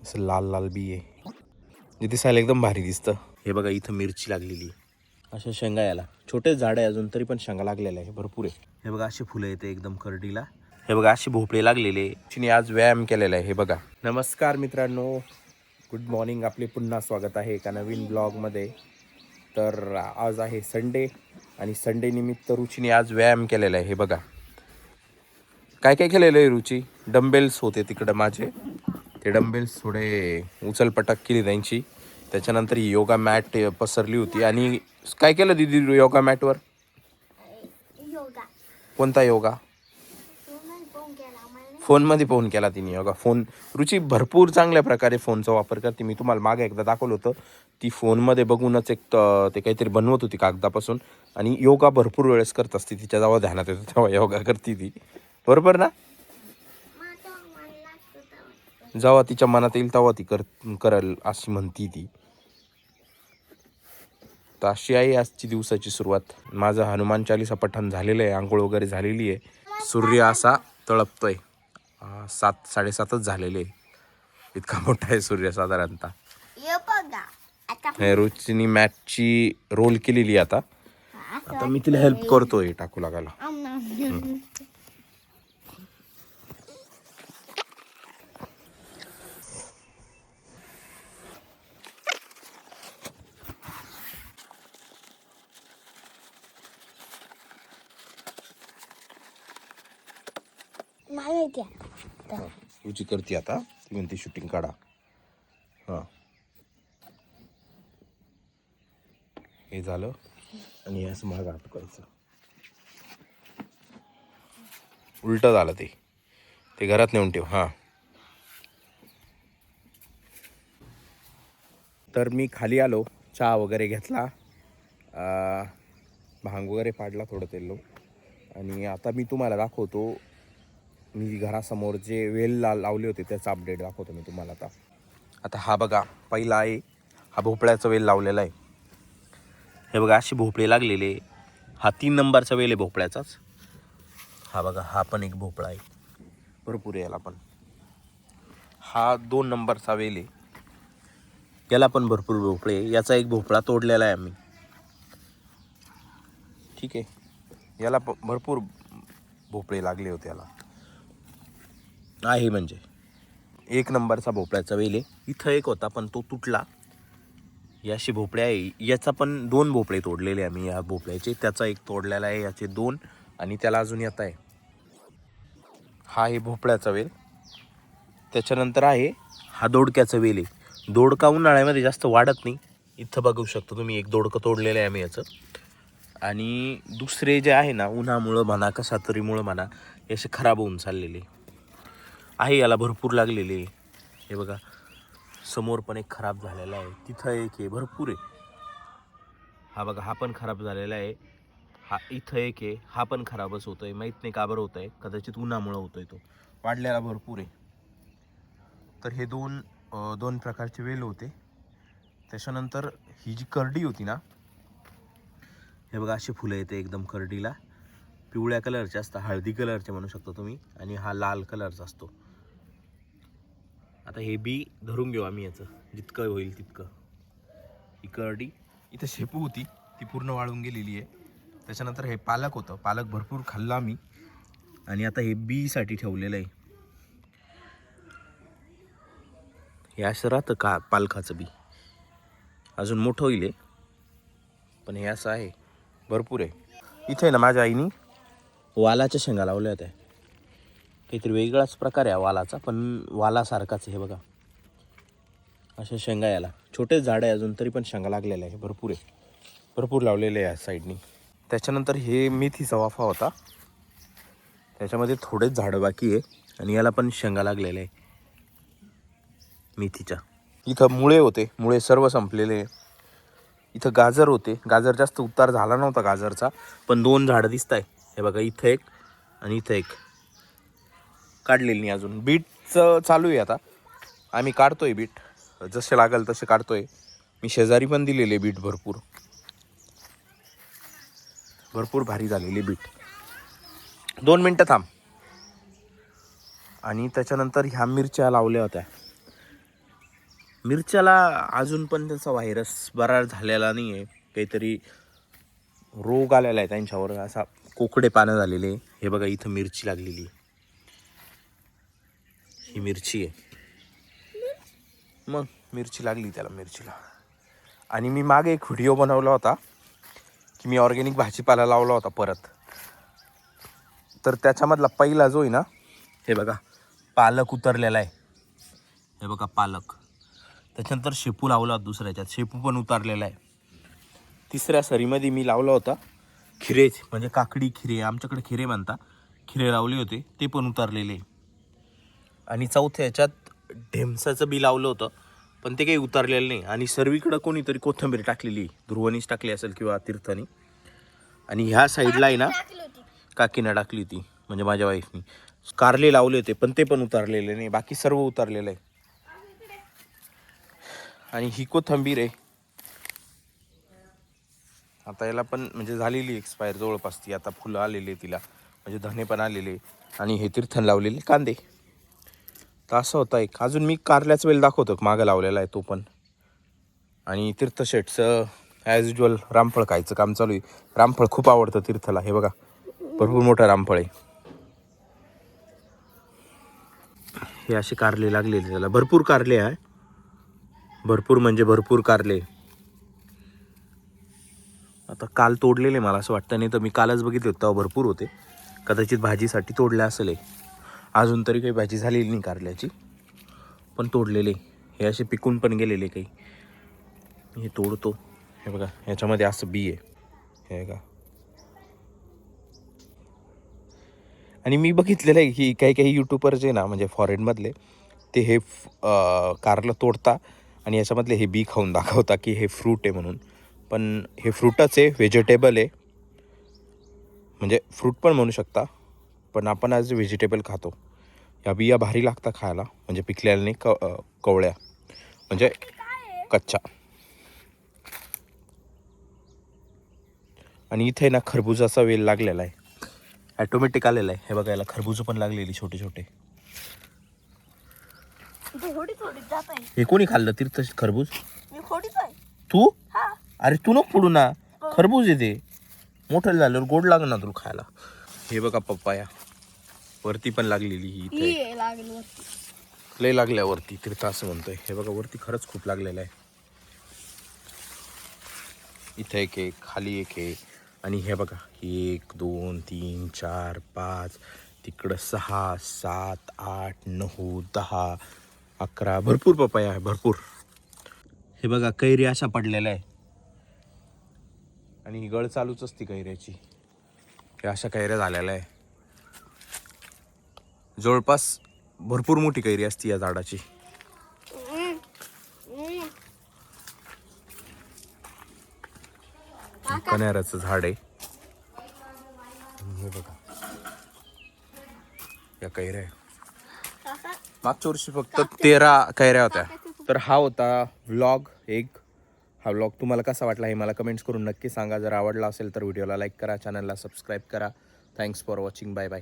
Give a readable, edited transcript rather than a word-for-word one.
असं लाल लाल बी आहे, जे दिसायला एकदम भारी दिसतं. हे बघा इथं मिरची लागलेली, अशा शेंगा याला छोटे झाड आहे अजून तरी पण शेंगा लागलेला आहे भरपूर आहे. हे बघा अशी फुलं येते एकदम करडीला. हे बघा अशी भोपळे लागलेले. तिने आज व्यायाम केलेला आहे. हे बघा. नमस्कार मित्रांनो, गुड मॉर्निंग. आपले पुन्हा स्वागत आहे एका नवीन ब्लॉगमध्ये. तर आज आहे संडे आणि संडे निमित्त रुचीने आज व्यायाम केलेला आहे. हे बघा काय काय केलेलं आहे रुची. डंबेल्स होते तिकडं माझे, ते डंबेल्स थोडे उचलपटक केली त्यांची. त्याच्यानंतर ही योगा मॅट पसरली होती. आणि काय केलं दीदी योगा मॅटवर? योगा. कोणता योगा? फोनमध्ये पाहून केला तिने योगा. फोन रुची भरपूर चांगल्या प्रकारे फोनचा वापर करते. मी तुम्हाला मागे एकदा दाखवलं होतं. ती फोनमध्ये बघूनच एक ते काहीतरी बनवत होती कागदापासून आणि योगा भरपूर वेळेस करत असते. तिच्या जेव्हा ध्यानात येतं तेव्हा योगा करते ती, बरोबर ना? जेव्हा तिच्या मनात येईल तेव्हा ती करल अशी म्हणती ती. तर अशी आहे आजची दिवसाची सुरुवात. माझं हनुमान चालीसा पठण झालेलं आहे, आंघोळ वगैरे झालेली आहे. सूर्य असा तळपतोय. 7-7:30च झालेले, इतका मोठा आहे सूर्य साधारणतः. रुचीनी मॅटची रोल केलेली. आता मी तिला हेल्प करतोय टाकू लागायला. रुची करते आता. ती म्हणते शूटिंग काढा. हां हे झालं आणि असं मागं हात करायचं. उलटं झालं ते घरात नेऊन ठेव. हां तर मी खाली आलो, चहा वगैरे घेतला, भांग वगैरे पाडला थोडं तेल आणि आता मी तुम्हाला दाखवतो. मी घरासमोर जे वेल लावले होते त्याचा अपडेट दाखवतो मी तुम्हाला. आता हा बघा पहिला आहे, हा भोपळ्याचा वेल लावलेला आहे. हे बघा अशी भोपळे लागलेले. हा 3 नंबरचा वेल आहे भोपळ्याचाच. हा बघा हा पण एक भोपळा आहे, भरपूर आहे याला पण. हा 2 नंबरचा वेल आहे, याला पण भरपूर भोपळे. याचा एक भोपळा तोडलेला आहे आम्ही, ठीक आहे. याला भरपूर भोपळे लागले होते याला आहे. म्हणजे 1 नंबरचा भोपळ्याचा वेल आहे. इथं एक होता पण तो तुटला. याशी भोपळे आहे. याचा पण 2 भोपळे तोडलेले आम्ही या भोपळ्याचे. त्याचा एक तोडलेला आहे, याचे 2 आणि त्याला अजून येत आहे. हा आहे भोपळ्याचा वेल. त्याच्यानंतर आहे हा दोडक्याचा वेल आहे. दोडका उन्हाळ्यामध्ये जास्त वाढत नाही. इथं बघू शकतो तुम्ही, एक दोडकं तोडलेलं आहे आम्ही याचं. आणि दुसरे जे आहे ना, उन्हामुळं म्हणा कशा तरीमुळं म्हणा, हे असे खराब होऊन चाललेले आहे. याला भरपूर लागलेले. हे बघा समोर पण एक खराब झालेला आहे, तिथं एक आहे, भरपूर आहे. हा बघा हा पण खराब झालेला आहे. हा इथं एक आहे, हा पण खराबच होतोय. माहीत नाही का बरं होत आहे, कदाचित उन्हामुळं होतोय. तो वाढलेला भरपूर आहे. तर हे दोन प्रकारचे वेल होते. त्याच्यानंतर ही जी करडी होती ना, हे बघा अशी फुलं येते एकदम करडीला. पिवळ्या कलरचे असतात, हळदी कलरचे म्हणू शकतो तुम्ही, आणि हा लाल कलरचा असतो. आता हे बी धरून घेऊ आम्ही याचं, जितकं होईल तितकं. ही करडी इथं शेपू होती, ती पूर्ण वाळून गेलेली आहे. त्याच्यानंतर हे पालक होतं, पालक भरपूर खाल्ला मी. आणि आता हे बीसाठी ठेवलेलं आहे. हे असं राहतं का पालकाचं बी, अजून मोठं होईल पण हे असं आहे, भरपूर आहे. इथे आहे ना माझ्या आईनी वालाच्या शेंगा लावल्या होत्या. काहीतरी वेगळाच प्रकार आहे वालाचा, पण वालासारखाच. हे बघा अशा शेंगा याला. छोटेच झाड आहे अजून तरी पण शेंगा लागलेल्या आहे, भरपूर आहे. भरपूर लावलेले आहे या साईडनी. त्याच्यानंतर हे मेथीचा वाफा होता, त्याच्यामध्ये थोडेच झाडं बाकी आहे आणि याला पण शेंगा लागलेल्या आहे मेथीच्या. इथं मुळे होते, मुळे सर्व संपलेले. इथं गाजर होते, गाजर जास्त उतार झाला नव्हता गाजरचा, पण 2 झाडं दिसत आहे. हे बघा इथं एक आणि इथं एक, काढलेली नाही अजून. बीटचं चालू आहे आता, आम्ही काढतोय बीट, जसे लागेल तसे काढतोय. मी शेजारी पण दिलेले बीट, भरपूर भारी झालेली बीट. 2 मिनटं थांब. आणि त्याच्यानंतर ह्या मिरच्या लावल्या होत्या, मिरच्याला अजून पण त्याचा व्हायरस बरा झालेला नाही आहे. काहीतरी रोग आलेला आहे त्यांच्यावर, असा कोकडे पानं झालेले. हे बघा इथं मिरची लागलेली आहे. ही मिरची आहे. मग मिरची लागली त्याला, मिरचीला. आणि मी मागे एक व्हिडिओ बनवला होता की मी ऑर्गॅनिक भाजीपाला लावला होता परत. तर त्याच्यामधला पहिला जो आहे ना, हे बघा पालक उतरलेला आहे. हे बघा पालक. त्याच्यानंतर शेपू लावला होता दुसऱ्याच्यात, शेपू पण उतरलेला आहे. तिसऱ्या सरीमध्ये मी लावला होता खिरे, म्हणजे काकडी खिरे, आमच्याकडे खिरे म्हणता, खिरे लावले होते, ते पण उतरलेले. आणि चौथ्या ह्याच्यात ढेमसाचं बी लावलं होतं, पण ते काही उतरलेलं नाही. आणि सर्वीकडं कोणीतरी कोथिंबीर टाकलेली, ध्रुवनीच टाकली असेल किंवा तीर्थानी. आणि ह्या साईडला आहे ना, काकीनं टाकली होती, म्हणजे माझ्या वाईफनी. कारले लावले होते, पण ते पण उतरलेले नाही. बाकी सर्व उतरलेलं आहे. आणि ही कोथिंबीर आहे, आता याला पण म्हणजे झालेली एक्सपायर जवळपास ती. आता फुलं आलेली आहे तिला, म्हणजे धने पण आलेले. आणि हे तीर्थन लावलेले कांदे. तर असं होतं एक. अजून मी कारल्याच वेल दाखवतो, मागं लावलेला आहे तो पण. आणि तीर्थशेठचं ॲज युजल रामफळ खायचं काम चालू आहे. रामफळ खूप आवडतं तीर्थला. हे बघा भरपूर मोठं रामफळ आहे. हे असे कारले लागलेले त्याला, भरपूर कारले आहे. भरपूर म्हणजे भरपूर कारले. आता काल तोडलेले मला असं वाटतं, नाही तर मी कालच बघितले होते तेव्हा भरपूर होते. कदाचित भाजीसाठी तोडले असेल. अजून तरी काही भाजी झालेली नाही कारल्याची, पण तोडलेले. हे असे पिकून पण गेलेले काही. हे तोडतो. हे बघा ह्याच्यामध्ये असं बी आहे, हे बघा. आणि मी बघितलेलं आहे की काही काही यूट्यूबर जे ना, म्हणजे फॉरेनमधले, ते हे कारलं तोडता आणि याच्यामधले हे बी खाऊन दाखवता की हे फ्रूट आहे म्हणून. पण हे फ्रूटच आहे, व्हेजिटेबल आहे. म्हणजे फ्रूट पण म्हणू शकता, पण आपण ॲज व्हेजिटेबल खातो. या बिया भारी लागतात खायला, म्हणजे पिकलेल्या नाही, कवळ्या, म्हणजे कच्च्या. आणि इथे ना खरबुजाचा वेल लागलेला आहे, ॲटोमॅटिक आलेला आहे. हे बघा याला खरबूज पण लागलेली छोटे छोटे. हे कोणी खाल्लं तीर्थ खरबूज? तू? अरे तू नको फोडू ना, खरबूज येते. मोठं झाल्यावर गोड लागणार ना तुला खायला. हे बघा पप्पाया वरती पण लागलेली ही इथे, लय लागल्यावरती तीर्थ असं म्हणतोय. हे बघा वरती खरंच खूप लागलेलं आहे. इथे एक आहे, खाली एक आहे. आणि हे बघा 1 2 3 4 5, तिकडं 6 7 8 9 10 11, भरपूर पपया आहे, भरपूर. हे बघा कैरी अशा पडलेल्या आहे. आणि ही गळ चालूच असते कैऱ्याची. हे अशा कैऱ्या झालेल्या आहे. जवळपास भरपूर मोठी कैरी असते या झाडाची. कण्याराचं झाड आहे. हे बघा या कैऱ्या आहे. मागच्या वर्षी फक्त 13 कैऱ्या होत्या. तर हा होता व्लॉग एक. हा व्लॉग तुम्हाला कसा वाटला हे मला कमेंट्स करून नक्की सांगा. जर आवडला असेल तर व्हिडिओला लाईक करा, चॅनलला सबस्क्राईब करा. Thanks for watching. Bye bye.